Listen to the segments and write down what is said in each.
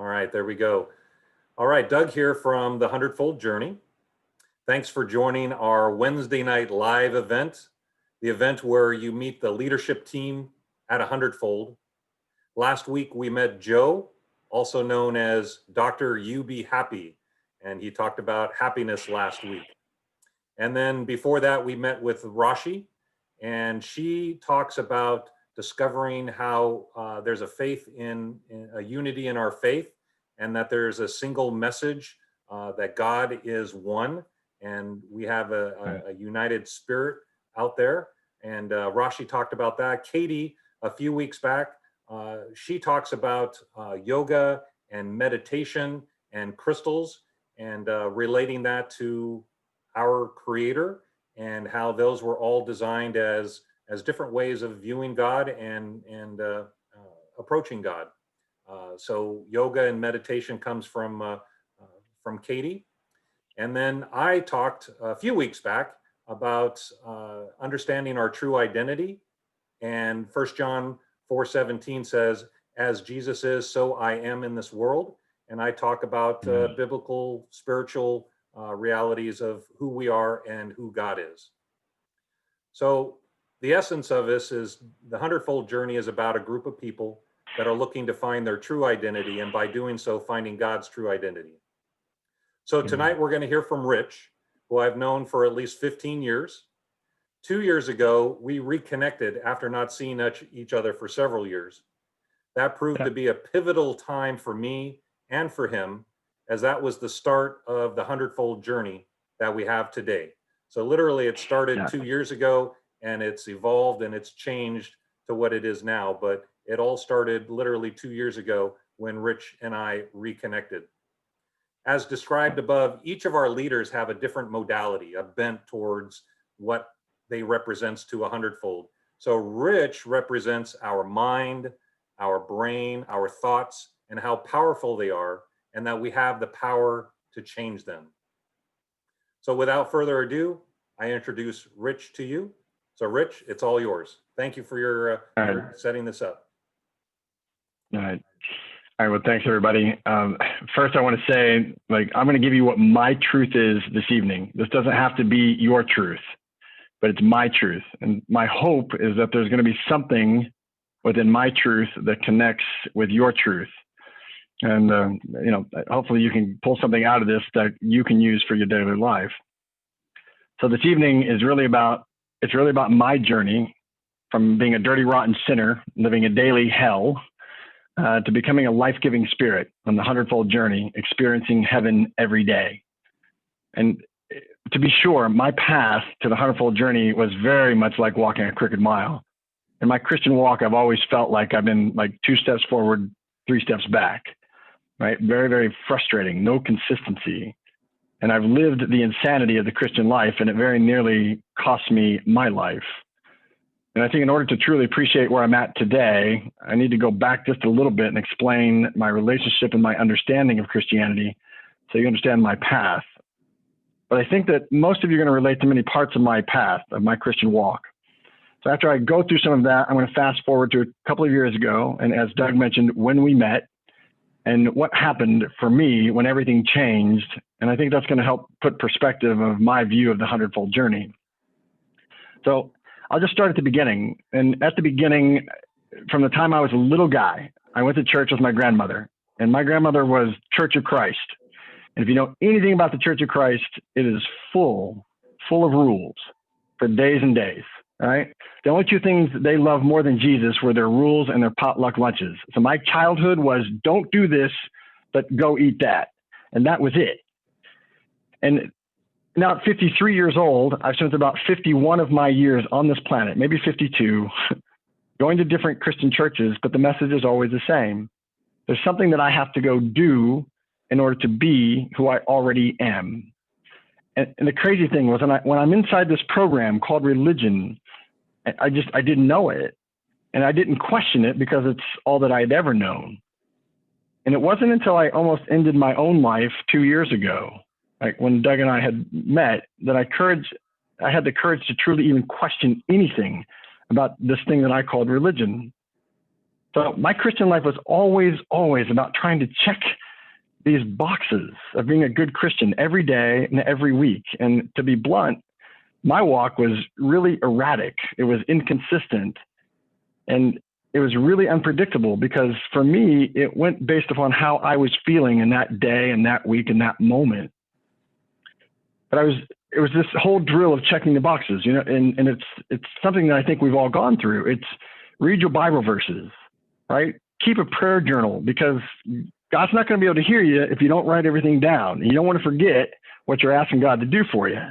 All right, there we go. All right, Doug here from the 100-Fold Journey. Thanks for joining our Wednesday night live event, the event where you meet the leadership team at 100-Fold. Last week we met Joe, also known as Dr. You Be Happy, and he talked about happiness last week. And then before that we met with Rashi, and she talks about discovering how there's a faith in a unity in our faith, and that there's a single message that God is one, and we have a united spirit out there. And Rashi talked about that. Katie, a few weeks back, she talks about yoga and meditation and crystals, and relating that to our Creator, and how those were all designed as different ways of viewing God and approaching God. So yoga and meditation comes from Katie. And then I talked a few weeks back about understanding our true identity. And 1 John 4:17 says, as Jesus is, so I am in this world. And I talk about biblical, spiritual realities of who we are and who God is. So the essence of this is the 100-Fold Journey is about a group of people that are looking to find their true identity, and by doing so, finding God's true identity. So tonight we're going to hear from Rich, who I've known for at least 15 years. 2 years ago, we reconnected after not seeing each other for several years. That proved to be a pivotal time for me and for him, as that was the start of the 100-Fold Journey that we have today. So literally it started 2 years ago, and it's evolved and it's changed to what it is now. But it all started literally 2 years ago when Rich and I reconnected. As described above, each of our leaders have a different modality, a bent towards what they represents to 100-Fold. So Rich represents our mind, our brain, our thoughts, and how powerful they are, and that we have the power to change them. So without further ado, I introduce Rich to you. So Rich, it's all yours. Thank you for your setting this up. All right. Well, thanks everybody. First I want to say, I'm going to give you what my truth is this evening. This doesn't have to be your truth, but it's my truth. And my hope is that there's going to be something within my truth that connects with your truth. And, hopefully you can pull something out of this that you can use for your daily life. So this evening is really about my journey from being a dirty, rotten sinner, living a daily hell, to becoming a life-giving spirit on the 100-Fold Journey, experiencing heaven every day. And to be sure, my path to the 100-Fold Journey was very much like walking a crooked mile. In my Christian walk, I've always felt like I've been 2 steps forward, 3 steps back, right? Very, very frustrating, no consistency. And I've lived the insanity of the Christian life, and it very nearly cost me my life. And I think in order to truly appreciate where I'm at today, I need to go back just a little bit and explain my relationship and my understanding of Christianity so you understand my path. But I think that most of you are going to relate to many parts of my path, of my Christian walk. So after I go through some of that, I'm going to fast forward to a couple of years ago. And as Doug mentioned, when we met and what happened for me when everything changed. And I think that's going to help put perspective of my view of the 100-Fold Journey. So I'll just start at the beginning. And at the beginning, from the time I was a little guy, I went to church with my grandmother. And my grandmother was Church of Christ. And if you know anything about the Church of Christ, it is full of rules for days and days, right? The only 2 things they love more than Jesus were their rules and their potluck lunches. So my childhood was, don't do this, but go eat that. And that was it. And now at 53 years old, I've spent about 51 of my years on this planet, maybe 52, going to different Christian churches, but the message is always the same. There's something that I have to go do in order to be who I already am. And the crazy thing was when I'm inside this program called religion, I didn't know it. And I didn't question it because it's all that I had ever known. And it wasn't until I almost ended my own life 2 years ago, like when Doug and I had met, that I had the courage to truly even question anything about this thing that I called religion. So my Christian life was always about trying to check these boxes of being a good Christian every day and every week. And to be blunt, my walk was really erratic. It was inconsistent. And it was really unpredictable because for me, it went based upon how I was feeling in that day and that week and that moment. But it was this whole drill of checking the boxes, you know, and it's something that I think we've all gone through. It's read your Bible verses, right? Keep a prayer journal because God's not going to be able to hear you if you don't write everything down. You don't want to forget what you're asking God to do for you.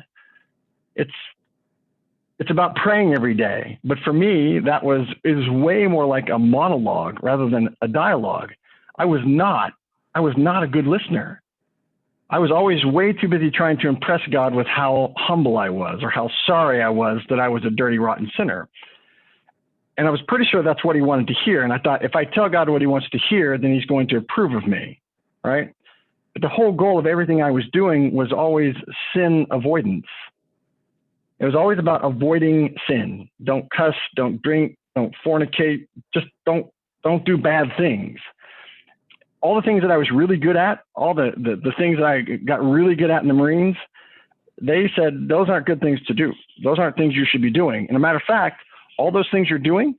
It's about praying every day. But for me, it was way more like a monologue rather than a dialogue. I was not a good listener. I was always way too busy trying to impress God with how humble I was or how sorry I was that I was a dirty, rotten sinner. And I was pretty sure that's what he wanted to hear. And I thought, if I tell God what he wants to hear, then he's going to approve of me, right? But the whole goal of everything I was doing was always sin avoidance. It was always about avoiding sin. Don't cuss, don't drink, don't fornicate, just don't do bad things. All the things that I was really good at, all the things that I got really good at in the Marines, they said, those aren't good things to do. Those aren't things you should be doing. And a matter of fact, all those things you're doing,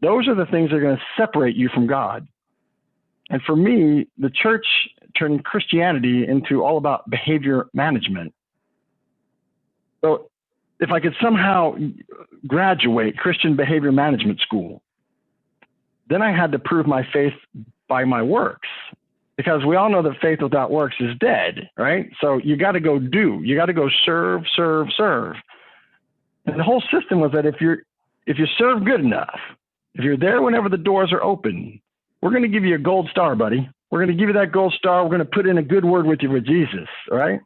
those are the things that are going to separate you from God. And for me, the church turned Christianity into all about behavior management. So if I could somehow graduate Christian behavior management school, then I had to prove my faith by my works, because we all know that faith without works is dead, right? So you got to go do, you got to go serve. And the whole system was that if you serve good enough, if you're there whenever the doors are open, we're going to give you a gold star, buddy. We're going to give you that gold star. We're going to put in a good word with you with Jesus, all right?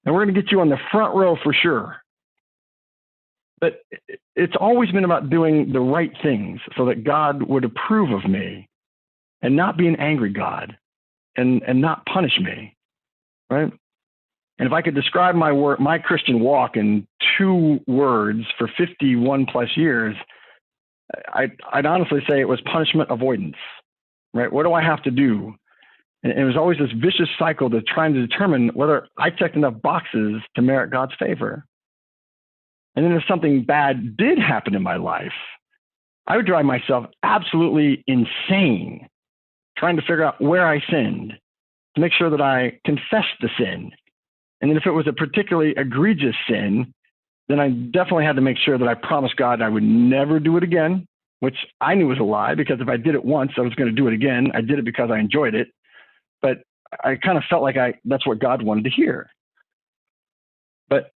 And we're going to get you on the front row for sure. But it's always been about doing the right things so that God would approve of me and not be an angry God and not punish me, right? And if I could describe my Christian walk in 2 words for 51 plus years, I'd honestly say it was punishment avoidance, right? What do I have to do? And it was always this vicious cycle to trying to determine whether I checked enough boxes to merit God's favor. And then if something bad did happen in my life, I would drive myself absolutely insane trying to figure out where I sinned to make sure that I confessed the sin. And then if it was a particularly egregious sin, then I definitely had to make sure that I promised God I would never do it again, which I knew was a lie, because if I did it once, I was going to do it again. I did it because I enjoyed it, but I kind of felt like that's what God wanted to hear. But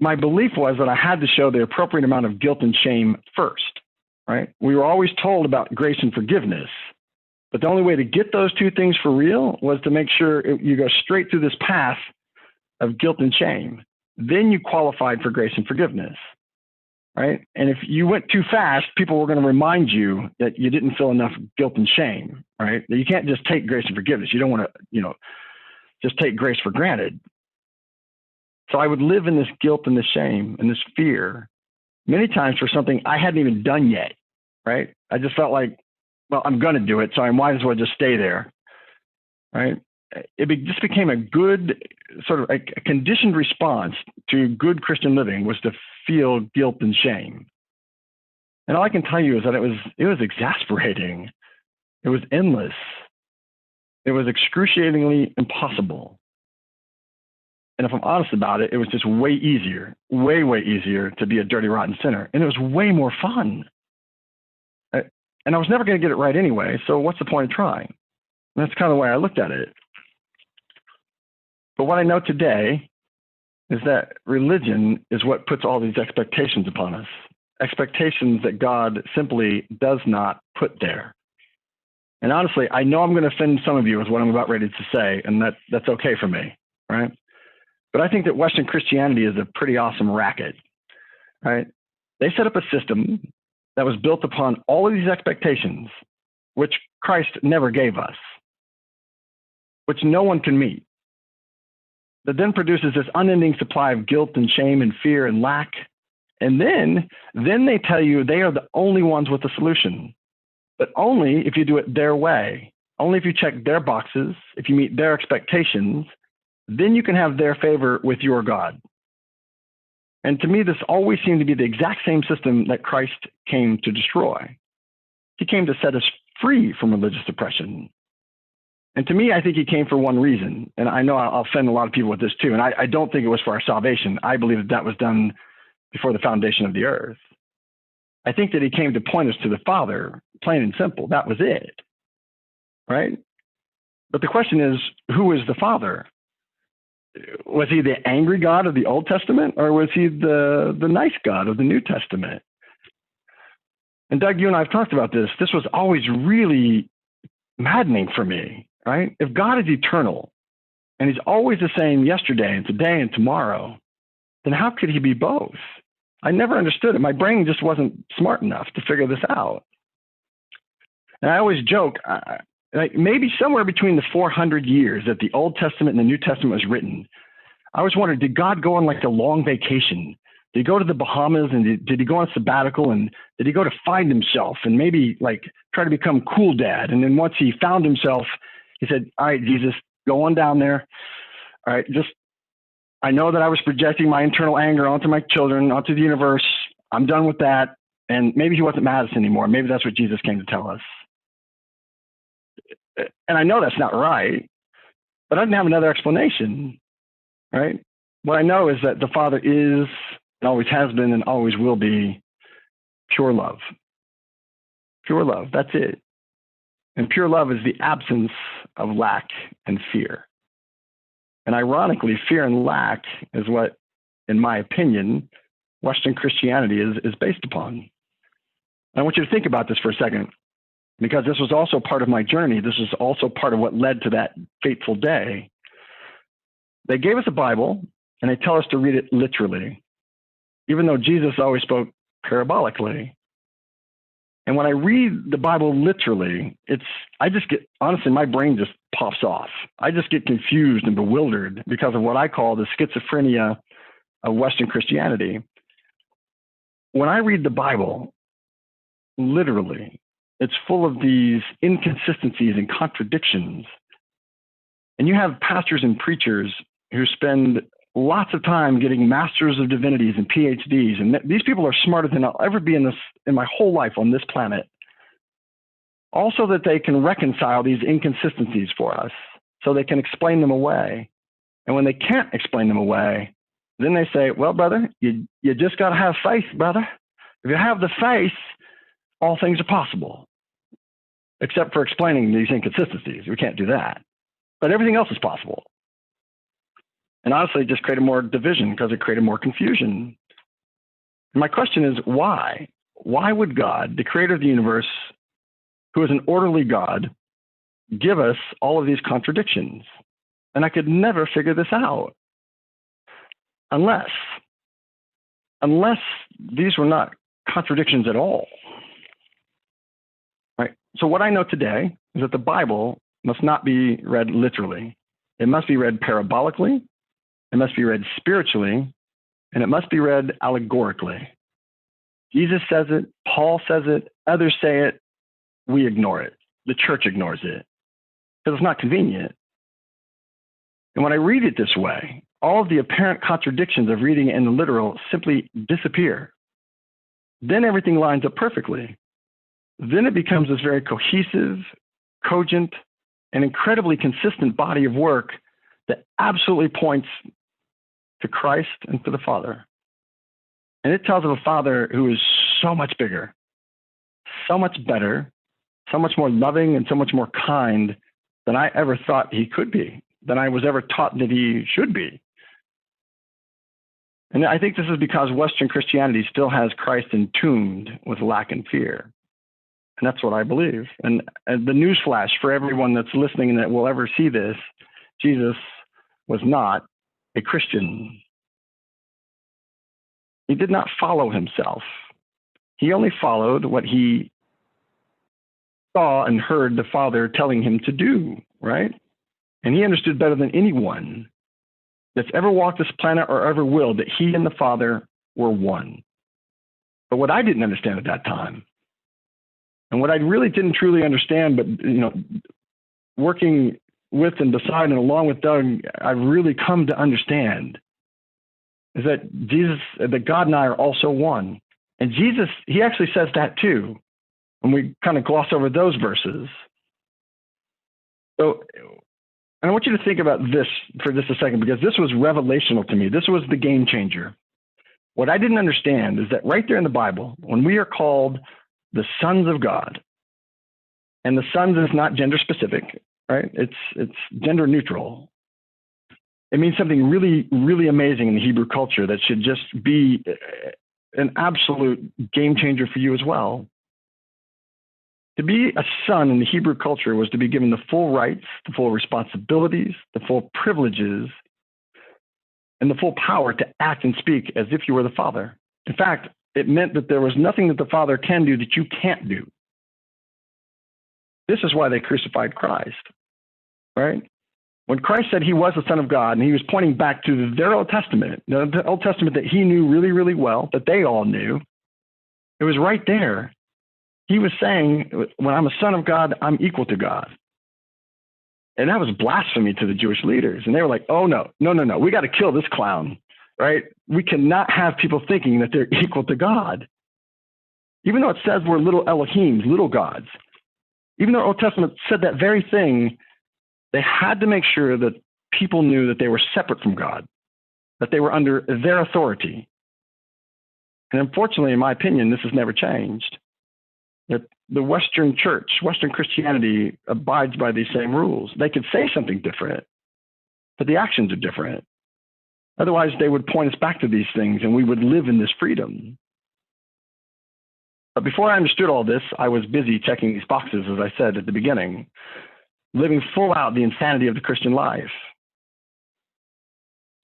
my belief was that I had to show the appropriate amount of guilt and shame first, right? We were always told about grace and forgiveness, but the only way to get those 2 things for real was to make sure you go straight through this path of guilt and shame. Then you qualified for grace and forgiveness, right? And if you went too fast, people were going to remind you that you didn't feel enough guilt and shame, right? That you can't just take grace and forgiveness. You don't want to, just take grace for granted. So I would live in this guilt and this shame and this fear many times for something I hadn't even done yet, right? I just felt like, well, I'm going to do it, so I might as well just stay there, right? Just became a good sort of a conditioned response to good Christian living was to feel guilt and shame. And all I can tell you is that it was exasperating. It was endless. It was excruciatingly impossible. And if I'm honest about it, it was just way easier to be a dirty, rotten sinner. And it was way more fun. And I was never going to get it right anyway, so what's the point of trying? And that's kind of the way I looked at it. But what I know today is that religion is what puts all these expectations upon us, expectations that God simply does not put there. And honestly, I know I'm going to offend some of you with what I'm about ready to say, and that's okay for me, right? But I think that Western Christianity is a pretty awesome racket, right? They set up a system that was built upon all of these expectations, which Christ never gave us, which no one can meet, that then produces this unending supply of guilt and shame and fear and lack. And then they tell you they are the only ones with the solution. but only if you do it their way. Only if you check their boxes, if you meet their expectations, then you can have their favor with your God. And to me, this always seemed to be the exact same system that Christ came to destroy. He came to set us free from religious oppression. And to me, I think he came for one reason. And I know I'll offend a lot of people with this too. And I don't think it was for our salvation. I believe that that was done before the foundation of the earth. I think that he came to point us to the Father, plain and simple. That was it, right? But the question is, who is the Father? Was he the angry God of the Old Testament, or was he the nice God of the New Testament? And Doug, you and I have talked about this. This was always really maddening for me, right? If God is eternal and he's always the same yesterday and today and tomorrow, then how could he be both? I never understood it. My brain just wasn't smart enough to figure this out. And I always joke, like maybe somewhere between the 400 years that the Old Testament and the New Testament was written, I always wondered, did God go on like a long vacation? Did he go to the Bahamas, and did he go on sabbatical, and did he go to find himself and maybe like try to become cool dad? And then once he found himself, he said, all right, Jesus, go on down there. All right, I know that I was projecting my internal anger onto my children, onto the universe. I'm done with that. And maybe he wasn't mad at us anymore. Maybe that's what Jesus came to tell us. And I know that's not right, but I didn't have another explanation, right? What I know is that the Father is, and always has been, and always will be pure love. Pure love, that's it. And pure love is the absence of lack and fear. And ironically, fear and lack is what, in my opinion, Western Christianity is based upon. And I want you to think about this for a second, because this was also part of my journey. This was also part of what led to that fateful day. They gave us a Bible, and they tell us to read it literally, even though Jesus always spoke parabolically. And when I read the Bible literally, I just get, honestly, my brain just pops off. I just get confused and bewildered because of what I call the schizophrenia of Western Christianity. When I read the Bible literally, it's full of these inconsistencies and contradictions. And you have pastors and preachers who spend lots of time getting masters of divinities and PhDs. And these people are smarter than I'll ever be in my whole life on this planet. Also that they can reconcile these inconsistencies for us so they can explain them away. And when they can't explain them away, then they say, well, brother, you just got to have faith, brother. If you have the faith, all things are possible, except for explaining these inconsistencies. We can't do that. But everything else is possible. And honestly, it just created more division because it created more confusion. And my question is, why? Why would God, the creator of the universe, who is an orderly God, give us all of these contradictions? And I could never figure this out. Unless these were not contradictions at all. Right? So what I know today is that the Bible must not be read literally. It must be read parabolically. It must be read spiritually, and it must be read allegorically. Jesus says it, Paul says it, others say it, we ignore it. The church ignores it because it's not convenient. And when I read it this way, all of the apparent contradictions of reading it in the literal simply disappear. Then everything lines up perfectly. Then it becomes this very cohesive, cogent, and incredibly consistent body of work that absolutely points to Christ and to the Father. And it tells of a Father who is so much bigger, so much better, so much more loving, and so much more kind than I ever thought he could be, than I was ever taught that he should be. And I think this is because Western Christianity still has Christ entombed with lack and fear. And that's what I believe. And the newsflash for everyone that's listening and that will ever see this, Jesus was not a Christian. He did not follow himself. He only followed what he saw and heard the Father telling him to do, right? And he understood better than anyone that's ever walked this planet or ever will that he and the Father were one. But what I didn't understand at that time, And what I really didn't truly understand, but working with and beside and along with Doug, I've really come to understand is that God and I are also one. And Jesus, he actually says that too. And we kind of gloss over those verses. So, and I want you to think about this for just a second, because this was revelational to me. This was the game changer. What I didn't understand is that right there in the Bible, when we are called the sons of God, and the sons is not gender specific, right? It's gender neutral. It means something really, really amazing in the Hebrew culture that should just be an absolute game changer for you as well. To be a son in the Hebrew culture was to be given the full rights, the full responsibilities, the full privileges, and the full power to act and speak as if you were the father. In fact, it meant that there was nothing that the father can do that you can't do. This is why they crucified Christ, right? When Christ said he was the Son of God, and he was pointing back to their Old Testament, the Old Testament that he knew really, really well, that they all knew, it was right there. He was saying, when I'm a son of God, I'm equal to God. And that was blasphemy to the Jewish leaders. And they were like, oh, no, we got to kill this clown, right? We cannot have people thinking that they're equal to God. Even though it says we're little Elohims, little gods. Even though Old Testament said that very thing, they had to make sure that people knew that they were separate from God, that they were under their authority. And unfortunately, in my opinion, this has never changed. That the Western church, Western Christianity abides by these same rules. They could say something different, but the actions are different. Otherwise, they would point us back to these things and we would live in this freedom. But before I understood all this, I was busy checking these boxes, as I said at the beginning, living full out the insanity of the Christian life,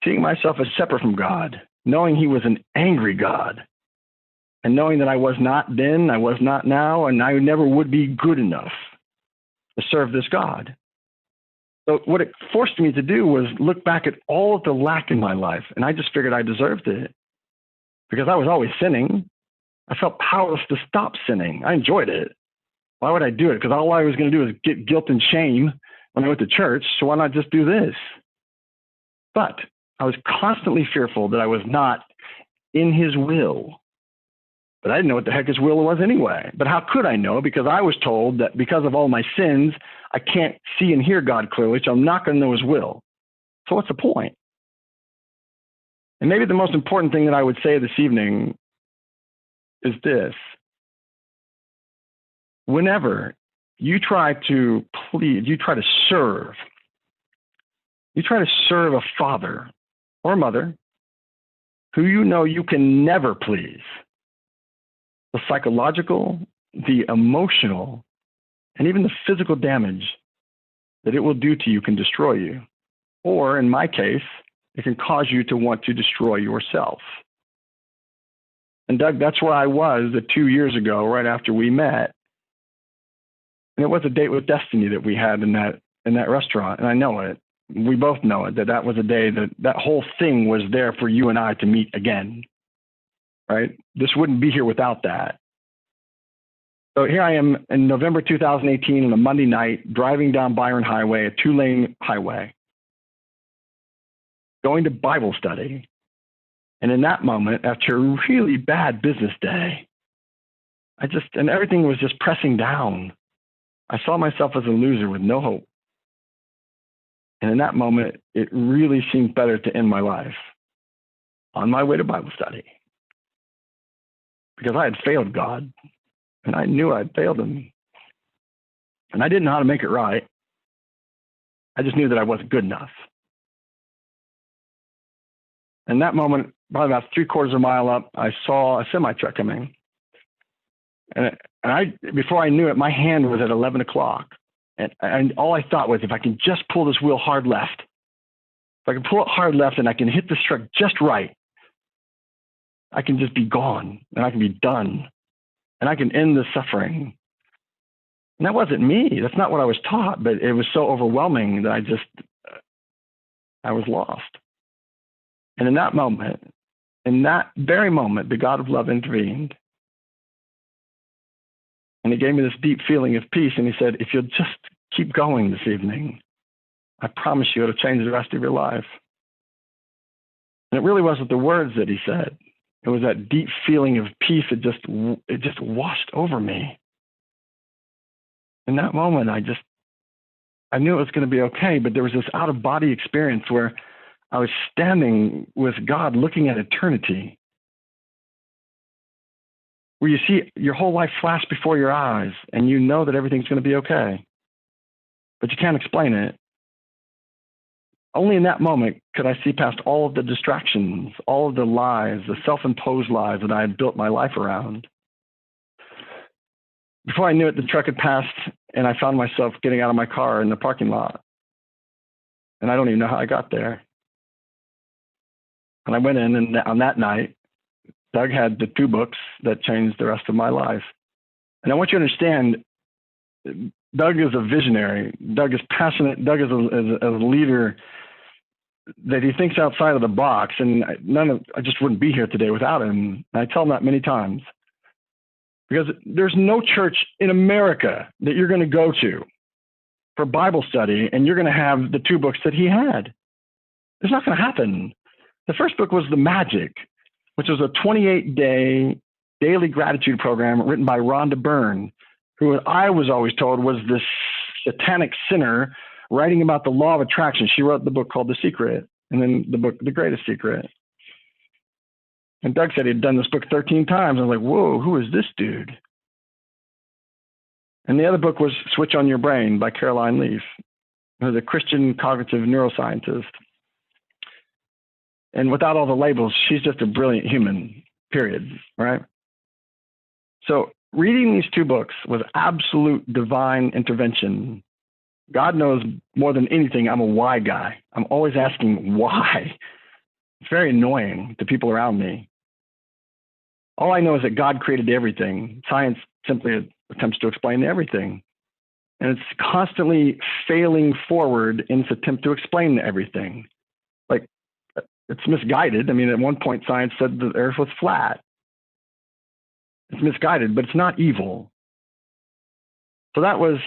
seeing myself as separate from God, knowing he was an angry God, and knowing that I was not then, I was not now, and I never would be good enough to serve this God. So what it forced me to do was look back at all of the lack in my life, and I just figured I deserved it because I was always sinning. I felt powerless to stop sinning. I enjoyed it. Why would I do it? Because all I was going to do is get guilt and shame when I went to church, so why not just do this? But I was constantly fearful that I was not in his will. But I didn't know what the heck his will was anyway. But how could I know? Because I was told that because of all my sins, I can't see and hear God clearly, so I'm not going to know his will. So what's the point? And maybe the most important thing that I would say this evening is this. Whenever you try to plead, you try to serve a father or mother who you know you can never please, the psychological, the emotional, and even the physical damage that it will do to you can destroy you. Or in my case, it can cause you to want to destroy yourself. And Doug, that's where I was 2 years ago, right after we met. And it was a date with destiny that we had in that restaurant. And I know it. We both know it, that was a day that whole thing was there for you and I to meet again. Right? This wouldn't be here without that. So here I am in November 2018 on a Monday night, driving down Byron Highway, a 2-lane highway, going to Bible study. And in that moment, after a really bad business day, and everything was just pressing down. I saw myself as a loser with no hope. And in that moment, it really seemed better to end my life on my way to Bible study. Because I had failed God, and I knew I'd failed him. And I didn't know how to make it right. I just knew that I wasn't good enough. In that moment, probably about 3/4 of a mile up, I saw a semi-truck coming. And before I knew it, my hand was at 11 o'clock. And all I thought was, if I can just pull this wheel hard left, if I can pull it hard left and I can hit this truck just right, I can just be gone and I can be done and I can end the suffering. And that wasn't me. That's not what I was taught, but it was so overwhelming that I was lost. And in that moment, in that very moment, the God of love intervened. And he gave me this deep feeling of peace. And he said, if you'll just keep going this evening, I promise you it'll change the rest of your life. And it really wasn't the words that he said. It was that deep feeling of peace. It just washed over me. In that moment, I knew it was going to be okay, but there was this out-of-body experience where I was standing with God looking at eternity, where you see your whole life flash before your eyes and you know that everything's going to be okay, but you can't explain it. Only in that moment could I see past all of the distractions, all of the lies, the self-imposed lies that I had built my life around. Before I knew it, the truck had passed and I found myself getting out of my car in the parking lot. And I don't even know how I got there. And I went in, and on that night, Doug had the 2 books that changed the rest of my life. And I want you to understand, Doug is a visionary. Doug is passionate. Doug is a leader that he thinks outside of the box. And I just wouldn't be here today without him. And I tell him that many times. Because there's no church in America that you're going to go to for Bible study and you're going to have the 2 books that he had. It's not going to happen. The first book was The Magic, which was a 28-day daily gratitude program written by Rhonda Byrne, who I was always told was this satanic sinner writing about the law of attraction. She wrote the book called The Secret, and then the book The Greatest Secret. And Doug said he'd done this book 13 times. I was like, whoa, who is this dude? And the other book was Switch on Your Brain by Caroline Leaf, who's a Christian cognitive neuroscientist. And without all the labels, she's just a brilliant human, period, right? So reading these 2 books was absolute divine intervention. God knows more than anything, I'm a why guy. I'm always asking why. It's very annoying to people around me. All I know is that God created everything. Science simply attempts to explain everything. And it's constantly failing forward in its attempt to explain everything. Like, it's misguided. I mean, at one point, science said the earth was flat. It's misguided, but it's not evil. So that was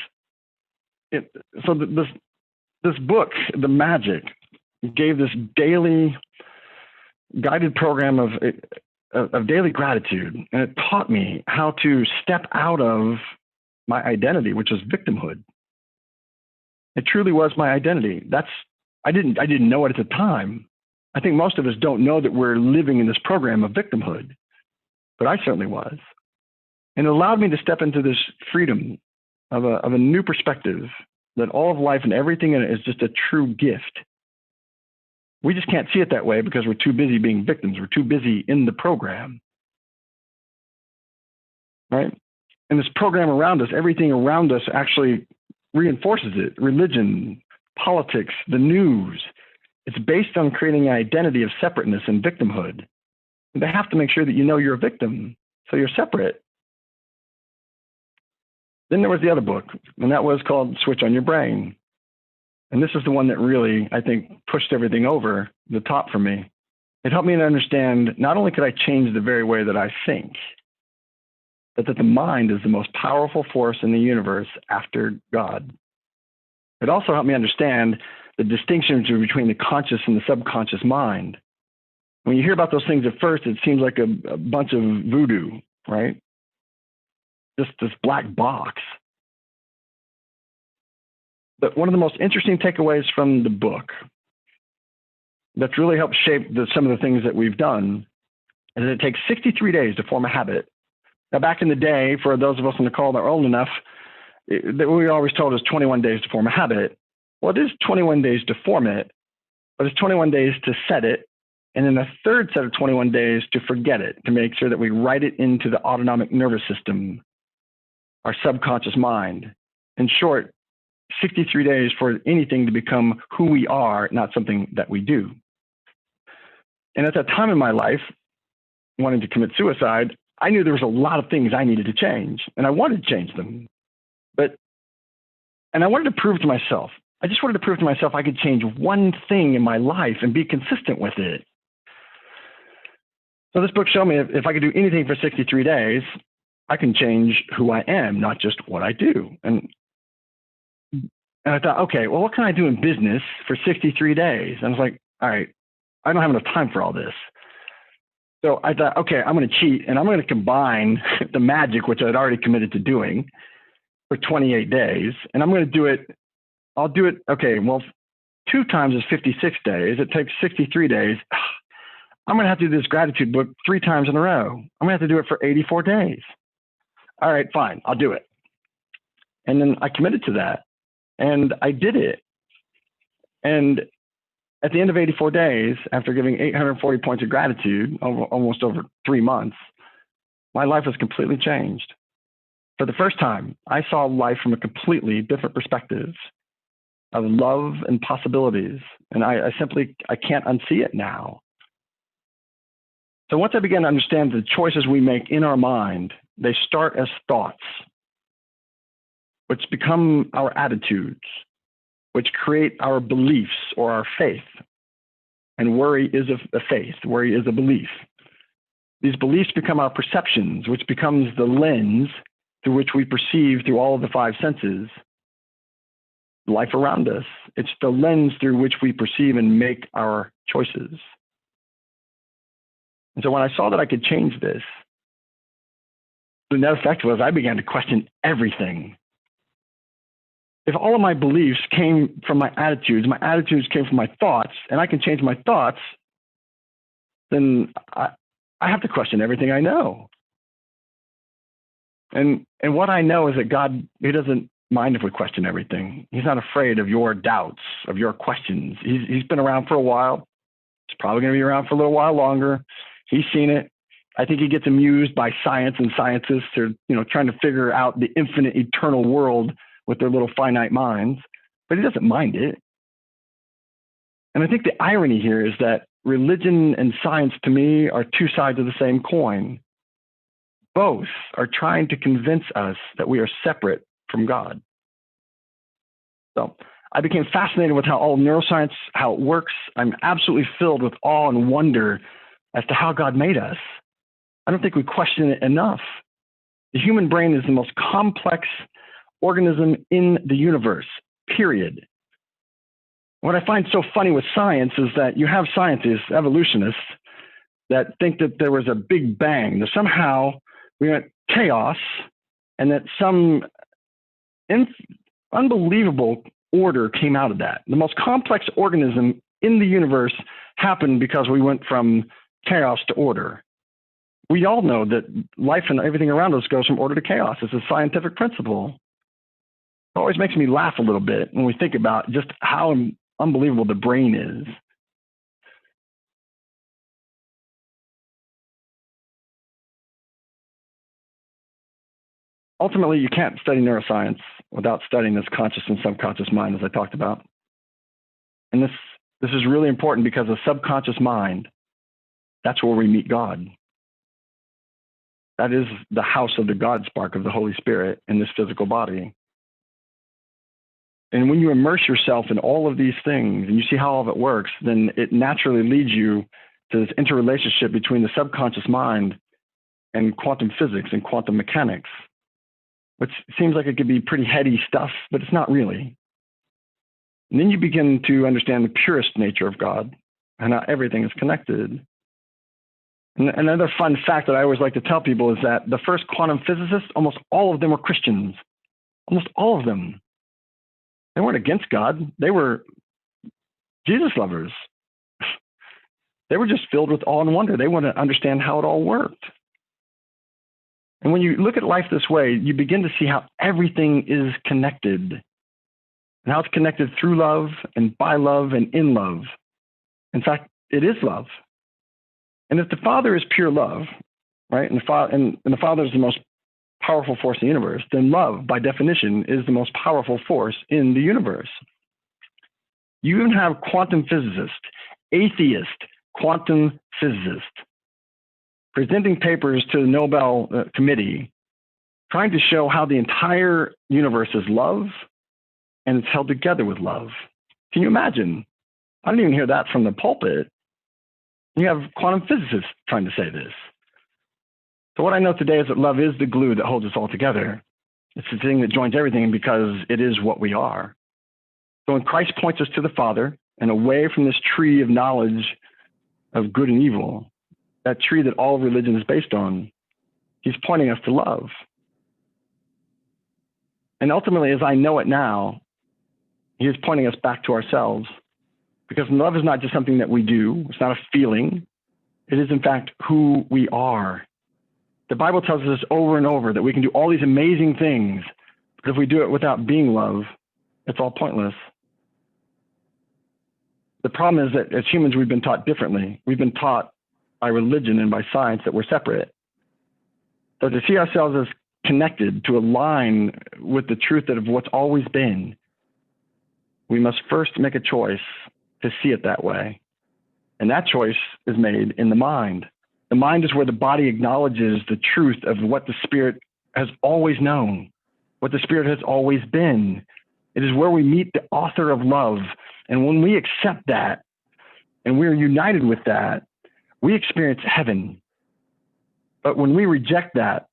it. So this book, The Magic, gave this daily guided program of daily gratitude. And it taught me how to step out of my identity, which was victimhood. It truly was my identity. I didn't know it at the time. I think most of us don't know that we're living in this program of victimhood, but I certainly was. And it allowed me to step into this freedom of a new perspective, that all of life and everything in it is just a true gift. We just can't see it that way because we're too busy being victims. We're too busy in the program, right? And this program around us, everything around us actually reinforces it. Religion, politics, the news. It's based on creating an identity of separateness and victimhood. And they have to make sure that you know you're a victim, so you're separate. Then there was the other book, and that was called Switch on Your Brain. And this is the one that really, I think, pushed everything over the top for me. It helped me to understand not only could I change the very way that I think, but that the mind is the most powerful force in the universe after God. It also helped me understand the distinction between the conscious and the subconscious mind. When you hear about those things at first, it seems like a bunch of voodoo, right? Just this black box. But one of the most interesting takeaways from the book that's really helped shape some of the things that we've done is that it takes 63 days to form a habit. Now, back in the day, for those of us on the call that are old enough, that we always told us 21 days to form a habit. Well, it is 21 days to form it, but it's 21 days to set it, and then a third set of 21 days to forget it, to make sure that we write it into the autonomic nervous system, our subconscious mind. In short, 63 days for anything to become who we are, not something that we do. And at that time in my life, wanting to commit suicide, I knew there was a lot of things I needed to change, and I wanted to change them. And I wanted to prove to myself, I just wanted to prove to myself I could change one thing in my life and be consistent with it. So this book showed me if I could do anything for 63 days, I can change who I am, not just what I do. And I thought, okay, well, what can I do in business for 63 days? And I was like, all right, I don't have enough time for all this. So I thought, okay, I'm going to cheat and I'm going to combine the magic, which I'd already committed to doing for 28 days. And I'm going to do it. I'll do it. Okay, well, 2 times is 56 days. It takes 63 days. I'm going to have to do this gratitude book 3 times in a row. I'm going to have to do it for 84 days. All right, fine, I'll do it. And then I committed to that and I did it. And at the end of 84 days, after giving 840 points of gratitude almost over 3 months, my life was completely changed. For the first time, I saw life from a completely different perspective of love and possibilities. And I can't unsee it now. So once I began to understand the choices we make in our mind, they start as thoughts, which become our attitudes, which create our beliefs or our faith. And worry is a faith. Worry is a belief. These beliefs become our perceptions, which becomes the lens through which we perceive through all of the 5 senses life around us. It's the lens through which we perceive and make our choices. And so when I saw that I could change this, the net effect was I began to question everything. If all of my beliefs came from my attitudes came from my thoughts, and I can change my thoughts, then I have to question everything I know. And what I know is that God, He doesn't mind if we question everything. He's not afraid of your doubts, of your questions. He's been around for a while. He's probably going to be around for a little while longer. He's seen it. I think he gets amused by science and scientists who are, trying to figure out the infinite, eternal world with their little finite minds, but he doesn't mind it. And I think the irony here is that religion and science, to me, are 2 sides of the same coin. Both are trying to convince us that we are separate from God. So I became fascinated with how all neuroscience, how it works. I'm absolutely filled with awe and wonder as to how God made us. I don't think we question it enough. The human brain is the most complex organism in the universe, period. What I find so funny with science is that you have scientists, evolutionists, that think that there was a big bang, that somehow we went chaos, and that some unbelievable order came out of that. The most complex organism in the universe happened because we went from chaos to order. We all know that life and everything around us goes from order to chaos. It's a scientific principle. It always makes me laugh a little bit when we think about just how unbelievable the brain is. Ultimately, you can't study neuroscience without studying this conscious and subconscious mind, as I talked about. And this is really important because the subconscious mind, that's where we meet God. That is the house of the God spark of the Holy Spirit in this physical body. And when you immerse yourself in all of these things and you see how all of it works, then it naturally leads you to this interrelationship between the subconscious mind and quantum physics and quantum mechanics, which seems like it could be pretty heady stuff, but it's not really. And then you begin to understand the purest nature of God and how everything is connected. And another fun fact that I always like to tell people is that the first quantum physicists, almost all of them were Christians. Almost all of them. They weren't against God. They were Jesus lovers. They were just filled with awe and wonder. They wanted to understand how it all worked. And when you look at life this way, you begin to see how everything is connected and how it's connected through love and by love and in love. In fact, it is love. And if the Father is pure love, right, and the Father is the most powerful force in the universe, then love, by definition, is the most powerful force in the universe. You even have quantum physicists, atheist quantum physicists, presenting papers to the Nobel Committee, trying to show how the entire universe is love and it's held together with love. Can you imagine? I didn't even hear that from the pulpit. You have quantum physicists trying to say this. So what I know today is that love is the glue that holds us all together. It's the thing that joins everything because it is what we are. So when Christ points us to the Father and away from this tree of knowledge of good and evil, that tree that all religion is based on, he's pointing us to love. And ultimately, as I know it now, he is pointing us back to ourselves, because love is not just something that we do. It's not a feeling. It is, in fact, who we are. The Bible tells us over and over that we can do all these amazing things, but if we do it without being love, it's all pointless. The problem is that as humans, we've been taught differently. We've been taught by religion and by science that we're separate. So to see ourselves as connected, to align with the truth of what's always been, we must first make a choice to see it that way. And that choice is made in the mind. The mind is where the body acknowledges the truth of what the spirit has always known, what the spirit has always been. It is where we meet the author of love. And when we accept that and we're united with that, we experience heaven. But when we reject that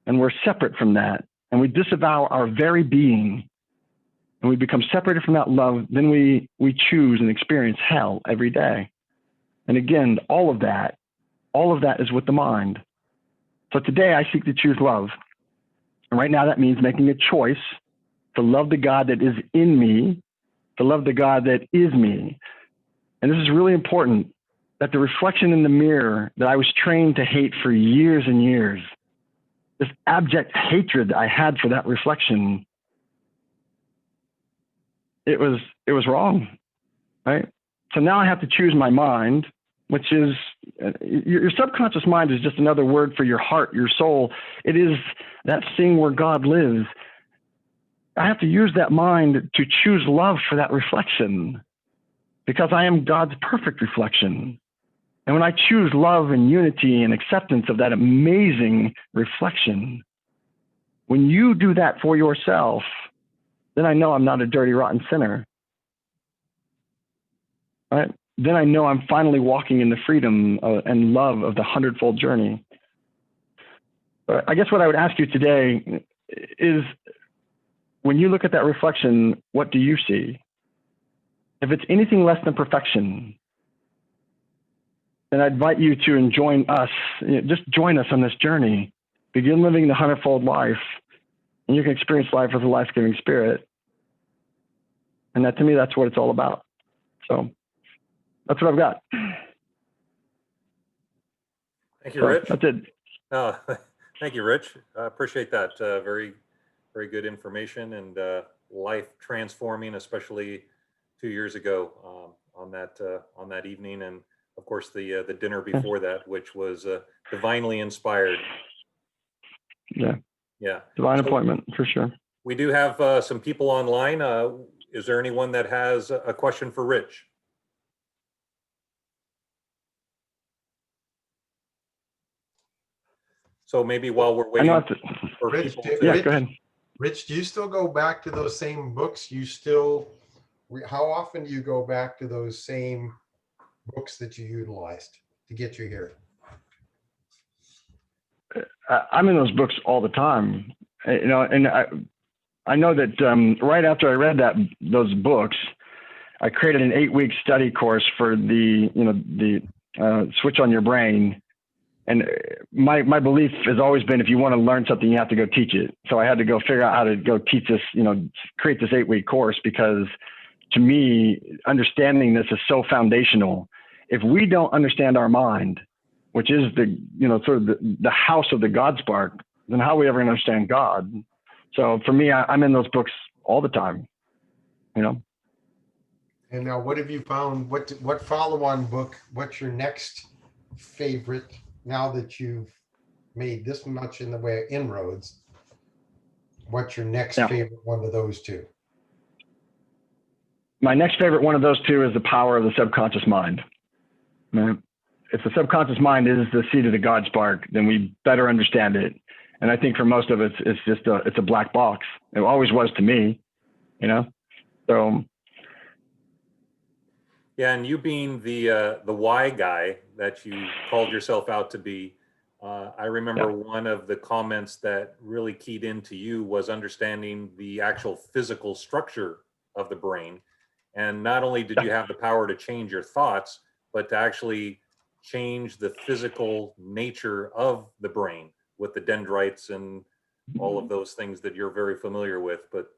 and we're separate from that and we disavow our very being and we become separated from that love, then we choose and experience hell every day. And again, all of that is with the mind. So today I seek to choose love. And right now that means making a choice to love the God that is in me, to love the God that is me. And this is really important, that the reflection in the mirror that I was trained to hate for years and years, this abject hatred I had for that reflection, it was wrong, right? So now I have to choose my mind, which is, your subconscious mind is just another word for your heart, your soul. It is that thing where God lives. I have to use that mind to choose love for that reflection, because I am God's perfect reflection. And when I choose love and unity and acceptance of that amazing reflection, when you do that for yourself, then I know I'm not a dirty, rotten sinner. Right? Then I know I'm finally walking in the freedom and love of the 100-fold journey. But I guess what I would ask you today is, when you look at that reflection, what do you see? If it's anything less than perfection, then I invite you to join us. Just join us on this journey. Begin living the 100-fold life, and you can experience life with a life-giving spirit. And that, to me, that's what it's all about. So that's what I've got. Thank you, Rich. That's it. Thank you, Rich. I appreciate that. Very, very good information and life transforming, especially 2 years ago on that evening, and of course the dinner before that, which was divinely inspired. Yeah. Divine appointment for sure. We do have some people online. Is there anyone that has a question for Rich? So maybe while we're waiting for Rich, people to... Yeah, go ahead. Rich, do you still go back to those same books? How often do you go back to those same books that you utilized to get you here? I'm in those books all the time, and I know that right after I read those books, I created an 8-week study course for the switch on your brain. And my belief has always been, if you want to learn something, you have to go teach it. So I had to go figure out how to go teach this, create this 8-week course, because to me, understanding this is so foundational. If we don't understand our mind, which is sort of the house of the God spark, then how are we ever going to understand God? So for me, I'm in those books all the time, And now, what have you found? What follow-on book? What's your next favorite? Now that you've made this much in the way of inroads, what's your next favorite one of those two? My next favorite one of those two is The Power of the Subconscious Mind. If the subconscious mind is the seat of the God spark, then we better understand it. And I think for most of us, it's a black box. It always was to me, So. Yeah, and you being the why guy that you called yourself out to be, I remember one of the comments that really keyed into you was understanding the actual physical structure of the brain. And not only did you have the power to change your thoughts, but to actually change the physical nature of the brain with the dendrites and all of those things that you're very familiar with. But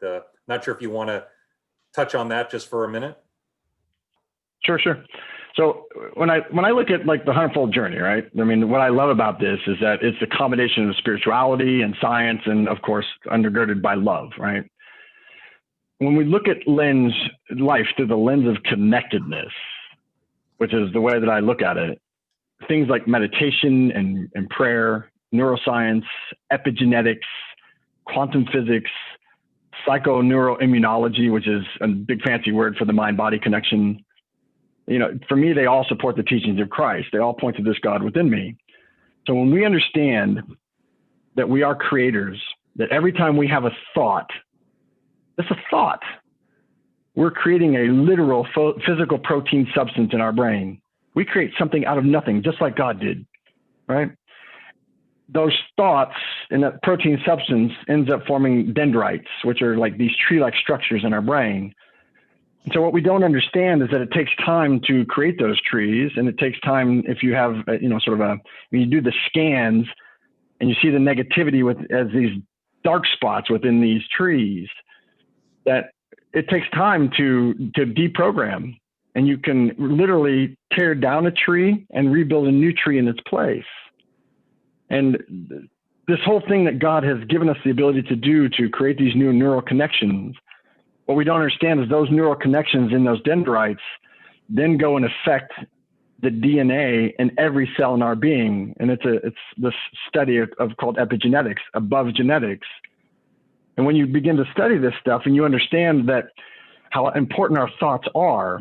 not sure if you want to touch on that just for a minute. Sure. So when I look at like the 100-Fold Journey, right? I mean, what I love about this is that it's a combination of spirituality and science, and of course, undergirded by love, right? When we look at life through the lens of connectedness, which is the way that I look at it, things like meditation and prayer, neuroscience, epigenetics, quantum physics, psychoneuroimmunology, which is a big fancy word for the mind-body connection. For me, they all support the teachings of Christ. They all point to this God within me. So when we understand that we are creators, that every time we have a thought, it's a thought. We're creating a literal physical protein substance in our brain. We create something out of nothing, just like God did, right? Those thoughts in that protein substance ends up forming dendrites, which are like these tree-like structures in our brain. And so what we don't understand is that it takes time to create those trees, and it takes time if you have, when you do the scans and you see the negativity as these dark spots within these trees, that it takes time to deprogram, and you can literally tear down a tree and rebuild a new tree in its place. And this whole thing that God has given us the ability to do to create these new neural connections, what we don't understand is those neural connections in those dendrites then go and affect the DNA in every cell in our being. And it's this study of called epigenetics, above genetics. And when you begin to study this stuff and you understand that how important our thoughts are,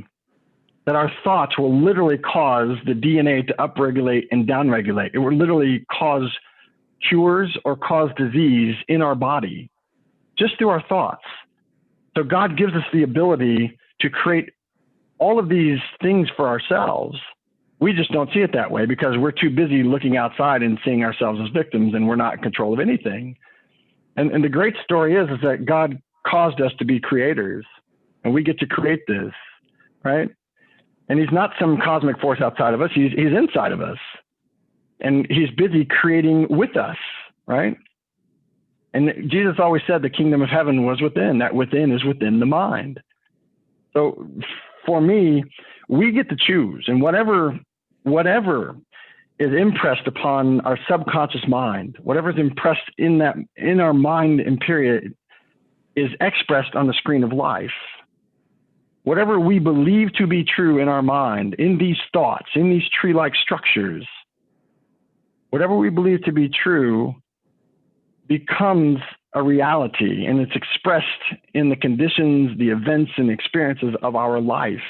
that our thoughts will literally cause the DNA to upregulate and downregulate. It will literally cause cures or cause disease in our body just through our thoughts. So God gives us the ability to create all of these things for ourselves. We just don't see it that way because we're too busy looking outside and seeing ourselves as victims, and we're not in control of anything. And the great story is that God caused us to be creators, and we get to create this, right? And he's not some cosmic force outside of us. He's inside of us, and he's busy creating with us, right? And Jesus always said the kingdom of heaven was within. That within is within the mind. So for me, we get to choose, and whatever is impressed upon our subconscious mind, whatever is impressed in our mind and period, is expressed on the screen of life. Whatever we believe to be true in our mind, in these thoughts, in these tree-like structures, whatever we believe to be true becomes a reality, and it's expressed in the conditions, the events, and experiences of our life.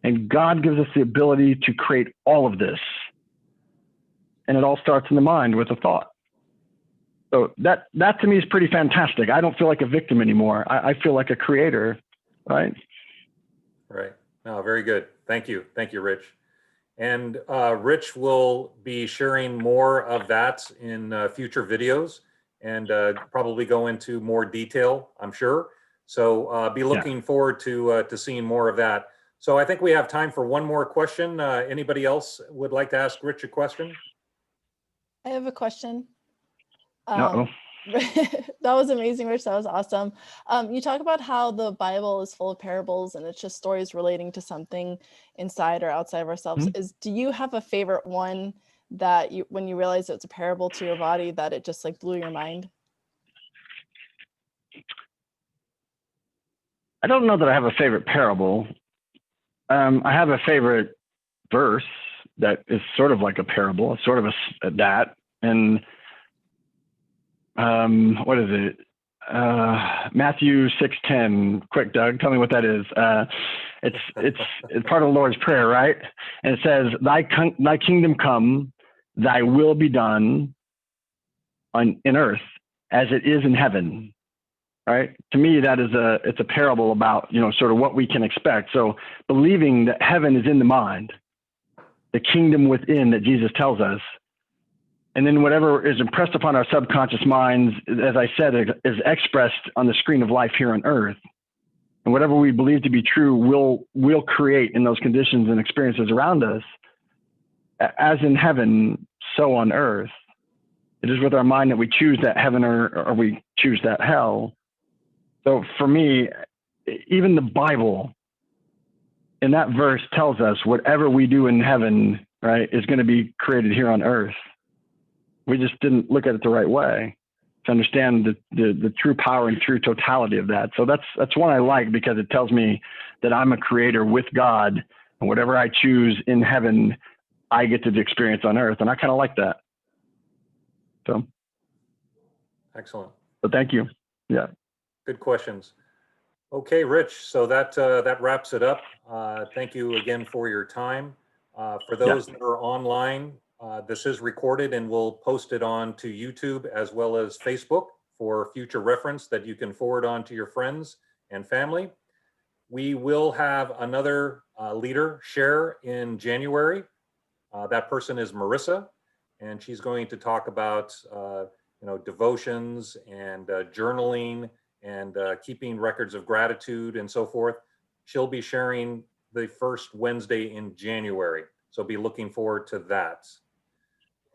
And God gives us the ability to create all of this. And it all starts in the mind with a thought. So that to me is pretty fantastic. I don't feel like a victim anymore. I feel like a creator, right? Right. No, very good. Thank you. Thank you, Rich. And Rich will be sharing more of that in future videos and probably go into more detail, I'm sure. So be looking forward to seeing more of that. So I think we have time for one more question. Anybody else would like to ask Rich a question? I have a question. Uh-oh. That was amazing, Rich. That was awesome. You talk about how the Bible is full of parables and it's just stories relating to something inside or outside of ourselves. Mm-hmm. Do you have a favorite one that when you realize it's a parable to your body, that it just like blew your mind? I don't know that I have a favorite parable. I have a favorite verse that is sort of like a parable, sort of that. And what is it? Matthew 6:10. Quick, Doug, tell me what that is. It's part of the Lord's Prayer, right? And it says, "Thy kingdom come, thy will be done in earth as it is in heaven." Right? To me, it's a parable about, sort of what we can expect. So believing that heaven is in the mind, the kingdom within that Jesus tells us, And then whatever is impressed upon our subconscious minds, as I said, is expressed on the screen of life here on earth. And whatever we believe to be true, we'll create in those conditions and experiences around us. As in heaven, so on earth. It is with our mind that we choose that heaven or we choose that hell. So for me, even the Bible in that verse tells us whatever we do in heaven, right, is going to be created here on earth. We just didn't look at it the right way to understand the true power and true totality of that. So that's one I like, because it tells me that I'm a creator with God, and whatever I choose in heaven, I get to experience on earth. And I kind of like that. So. Excellent. But thank you. Yeah. Good questions. Okay, Rich. So that wraps it up. Thank you again for your time. For those that are online, this is recorded and we'll post it on to YouTube as well as Facebook for future reference that you can forward on to your friends and family. We will have another leader share in January. That person is Marissa, and she's going to talk about devotions and journaling and keeping records of gratitude and so forth. She'll be sharing the first Wednesday in January, so be looking forward to that.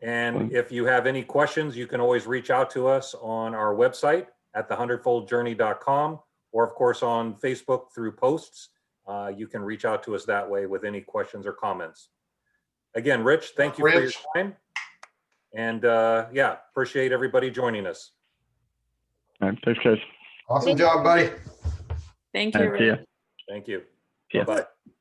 And if you have any questions, you can always reach out to us on our website at the100FoldJourney.com, or of course on Facebook through posts. You can reach out to us that way with any questions or comments. Again, Rich, thank you for your time. And yeah, appreciate everybody joining us. All right, thanks, guys. Awesome job, buddy. Thank you. All right, see ya. Thank you. Yeah. Bye-bye.